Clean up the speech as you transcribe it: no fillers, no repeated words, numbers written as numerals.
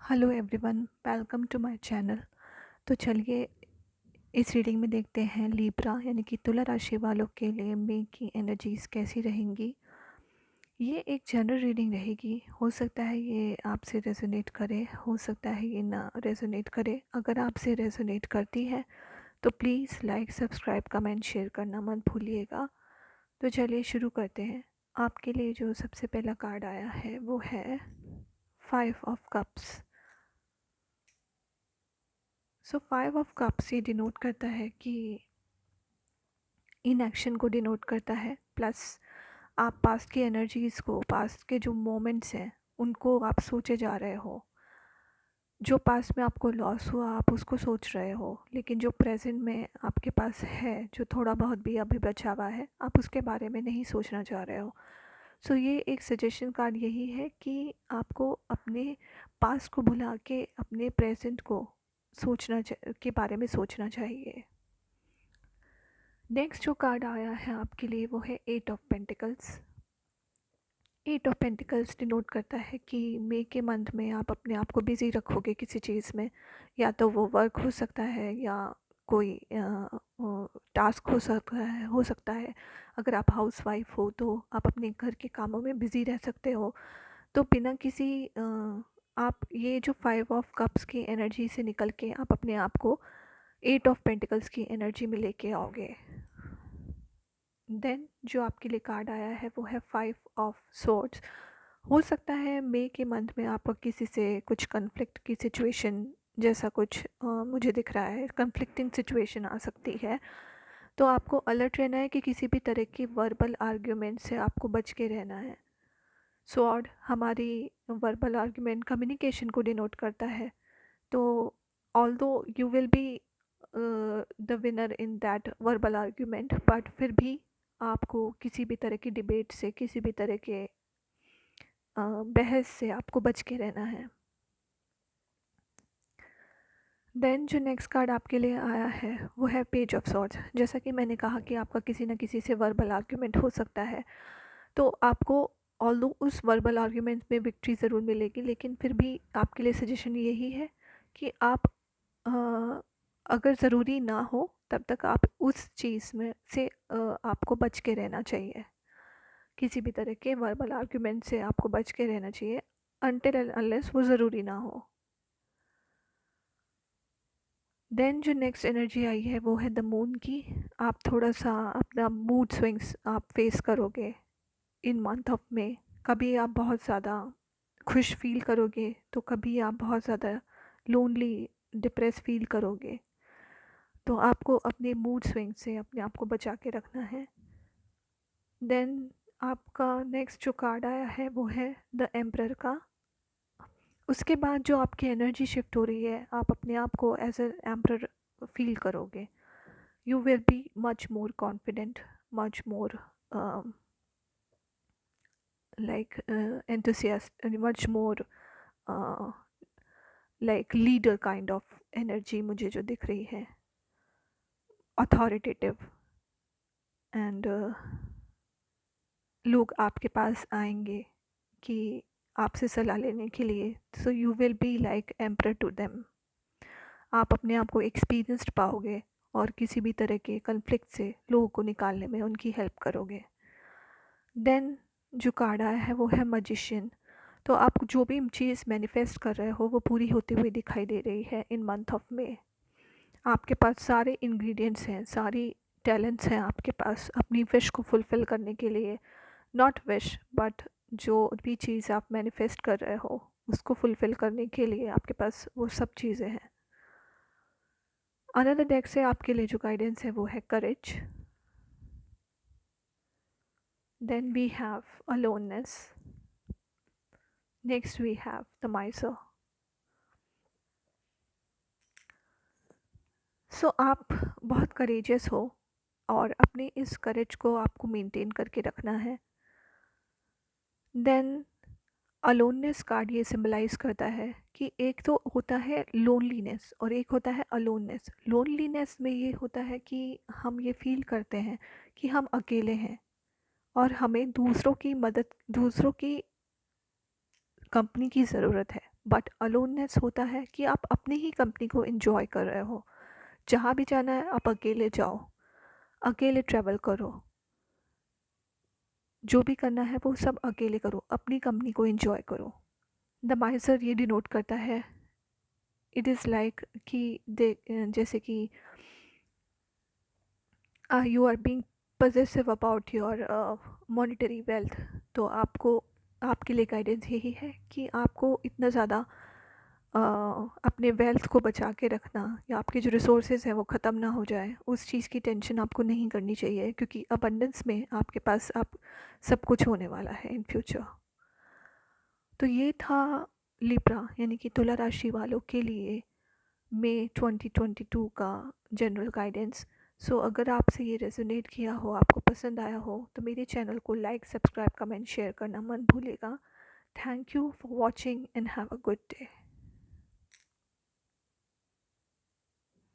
Hello everyone, welcome to my channel. तो चलिए इस रीडिंग में देखते हैं लिब्रा यानी कि तुला राशि वालों के लिए मई की एनर्जीज कैसी रहेंगी। ये एक जनरल रीडिंग रहेगी। हो सकता है ये आपसे रेजोनेट करे, हो सकता है ये ना रेजोनेट करे। अगर आपसे रेजोनेट करती है तो please like, subscribe, comment, share करना मत भूलिएगा। तो चलिए शुरू करते हैं। आपके लिए जो सबसे पहला कार्ड आया है वो है 5 of cups. So 5 of cups ये डिनोट करता है कि इनएक्शन को डिनोट करता है, प्लस आप पास्ट की एनर्जीज़ को, पास्ट के जो मोमेंट्स हैं उनको आप सोचे जा रहे हो। जो पास्ट में आपको लॉस हुआ आप उसको सोच रहे हो, लेकिन जो प्रेजेंट में आपके पास है, जो थोड़ा बहुत भी अभी बचा हुआ है, आप उसके बारे में नहीं सोचना चाह रहे हो। सो ये एक सजेशन कार्ड यही है कि आपको अपने पास्ट को भुला के अपने प्रेजेंट को के बारे में सोचना चाहिए। नेक्स्ट जो कार्ड आया है आपके लिए वो है 8 of pentacles. 8 of pentacles denote करता है कि मई के मंथ में आप अपने आप को बिज़ी रखोगे किसी चीज़ में, या तो वो वर्क हो सकता है या कोई टास्क हो सकता है। अगर आप हाउस वाइफ हो तो आप अपने घर के कामों में बिज़ी रह सकते हो। तो बिना किसी आप ये जो 5 ऑफ कप्स की एनर्जी से निकल के आप अपने आप को 8 ऑफ पेंटिकल्स की एनर्जी में लेके आओगे। देन जो आपके लिए कार्ड आया है वो है 5 ऑफ सोर्ड्स। हो सकता है मई के मंथ में आपका किसी से कुछ कन्फ्लिक्ट की सिचुएशन जैसा कुछ मुझे दिख रहा है, कन्फ्लिक्टिंग सिचुएशन आ सकती है। तो आपको अलर्ट रहना है कि किसी भी तरह की वर्बल आर्ग्यूमेंट से आपको बच के रहना है। स्वॉर्ड हमारी वर्बल आर्ग्यूमेंट कम्युनिकेशन को डिनोट करता है। तो although you will be the winner in that verbal argument, but फिर भी आपको किसी भी तरह की डिबेट से, किसी भी तरह के बहस से आपको बच के रहना है। देन जो नेक्स्ट कार्ड आपके लिए आया है वो है पेज ऑफ सॉर्ड्स। जैसा कि मैंने कहा कि आपका किसी न किसी से वर्बल आर्ग्यूमेंट हो सकता है, तो आपको ऑल्दो उस वर्बल आर्ग्यूमेंट में विक्ट्री ज़रूर मिलेगी, लेकिन फिर भी आपके लिए सजेशन यही है कि आप अगर ज़रूरी ना हो तब तक आप उस चीज़ में से आपको बच के रहना चाहिए। किसी भी तरह के वर्बल आर्ग्यूमेंट से आपको बच के रहना चाहिए अनटिल एंड अनलेस वो ज़रूरी ना हो। देन जो नेक्स्ट एनर्जी आई है वो है द मून की। आप थोड़ा सा अपना मूड स्विंग्स आप फेस करोगे इन मंथ ऑफ में। कभी आप बहुत ज़्यादा खुश फील करोगे तो कभी आप बहुत ज़्यादा लोनली, डिप्रेस फील करोगे। तो आपको अपने मूड स्विंग से अपने आप को बचा के रखना है। देन आपका नेक्स्ट जो कार्ड आया है वो है द एम्परर का। उसके बाद जो आपकी एनर्जी शिफ्ट हो रही है, आप अपने आप को एज ए एम्परर फील करोगे। You will be much more confident, much more like enthusiast, much more like leader kind of energy मुझे जो दिख रही है, authoritative, एंड लोग आपके पास आएंगे कि आपसे सलाह लेने के लिए। So you will be like empower to them. आप अपने आप को एक्सपीरियंस्ड पाओगे और किसी भी तरह के कन्फ्लिक्ट से लोगों को निकालने में उनकी हेल्प करोगे। देन जो कार्ड आया है वो है मजिशियन। तो आप जो भी चीज़ मैनिफेस्ट कर रहे हो वो पूरी होती हुई दिखाई दे रही है इन मंथ ऑफ में। आपके पास सारे इंग्रेडिएंट्स हैं, सारी टैलेंट्स हैं आपके पास अपनी विश को फुलफ़िल करने के लिए। नॉट विश बट जो भी चीज़ आप मैनिफेस्ट कर रहे हो उसको फुलफ़िल करने के लिए आपके पास वो सब चीज़ें हैं। अनदर डेक से आपके लिए जो गाइडेंस है वो है courage. Then we have aloneness. Next we have the miser. So आप बहुत करेजियस हो और अपने इस करेज को आपको मेंटेन करके रखना है। देन अलोननेस कार्ड ये सिंबलाइज करता है कि एक तो होता है लोनलीनेस और एक होता है अलोननेस। लोनलीनेस में ये होता है कि हम ये फील करते हैं कि हम अकेले हैं और हमें दूसरों की मदद, दूसरों की कंपनी की ज़रूरत है। बट अलोननेस होता है कि आप अपनी ही कंपनी को एंजॉय कर रहे हो। जहाँ भी जाना है आप अकेले जाओ, अकेले ट्रैवल करो, जो भी करना है वो सब अकेले करो, अपनी कंपनी को एंजॉय करो। द माइसर ये डिनोट करता है, इट इज़ लाइक कि दे जैसे कि you are being possessive about your monetary wealth. तो आपको, आपके लिए गाइडेंस यही है कि आपको इतना ज़्यादा अपने वेल्थ को बचा के रखना, या आपके जो रिसोर्सेज हैं वो ख़त्म ना हो जाए, उस चीज़ की टेंशन आपको नहीं करनी चाहिए, क्योंकि अबंडेंस में आपके पास आप सब कुछ होने वाला है इन फ्यूचर। तो ये था लिब्रा यानी कि तुला राशि वालों के लिए मई 2022 का जनरल गाइडेंस। सो अगर आपसे ये रेजोनेट किया हो, आपको पसंद आया हो, तो मेरे चैनल को लाइक, सब्सक्राइब, कमेंट, शेयर करना मत भूलिएगा। Thank you for watching and have a good day.